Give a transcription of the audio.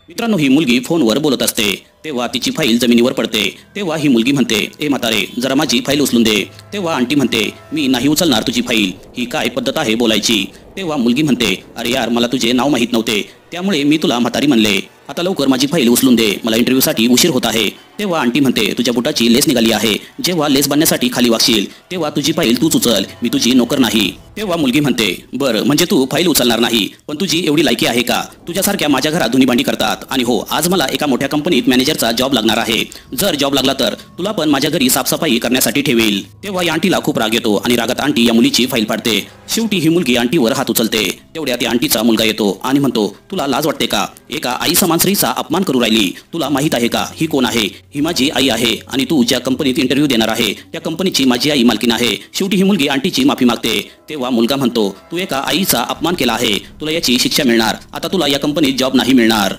मित्रांनो, ही मुलगी फोनवर बोलत असते तेव्हा तिची फाईल जमिनीवर पडते। तेव्हा ही मुलगी म्हणते, ए म्हातारे, जरा माझी फाईल उचलून दे। तेव्हा आंटी म्हणते, मी नाही उचलणार तुझी फाईल, ही काय पद्धत आहे बोलायची? तेव्हा मुलगी म्हणते, अरे यार, मला तुझे नाव माहीत नव्हते, त्यामुळे मी तुला म्हातारी म्हणले। आता लवकर माझी फाईल उचलून दे, मला इंटरव्ह्यूसाठी उशीर होत आहे। तेव्हा आंटी म्हणते, तुझ्या बुटाची लेस निघाली आहे, जेव्हा लेस बांधण्यासाठी खाली वागशील तेव्हा तुझी फाईल तूच उचल, मी तुझी नोकर नाही। तेव्हा मुलगी म्हणते, बरं, म्हणजे तू फाईल उचलणार नाही, पण तुझी एवढी लायकी आहे का? तुझ्यासारख्या माझ्या घरात धुनी भांडी करतात, आणि हो, आज मला एका मोठ्या कंपनीत मॅनेजरचा जॉब लागणार आहे। जर जॉब लागला तर तुला पण माझ्या घरी साफसफाई करण्यासाठी ठेवेल। तेव्हा या आंटीला खूप राग येतो आणि रागात आंटी या मुलीची फाईल फाडते। शेवटी ही मुलगी आंटीवर हात उचलते। तेवढ्यात त्या आंटीचा मुलगा येतो आणि म्हणतो, तुला लाज वाटते का? एका आई समान स्त्रीचा अपमान करू राहिली, तुला माहित आहे का ही कोण आहे? ही माझी आई आहे, आणि तू ज्या कंपनीत इंटरव्ह्यू देणार आहे त्या कंपनीची माझी आई मालकीण आहे। शेवटी ही मुलगी आंटीची माफी मागते। तेव्हा मुलगा म्हणतो, तू एका आईचा अपमान केला आहे, तुला याची शिक्षा मिळणार, आता तुला या कंपनीत जॉब नाही मिळणार।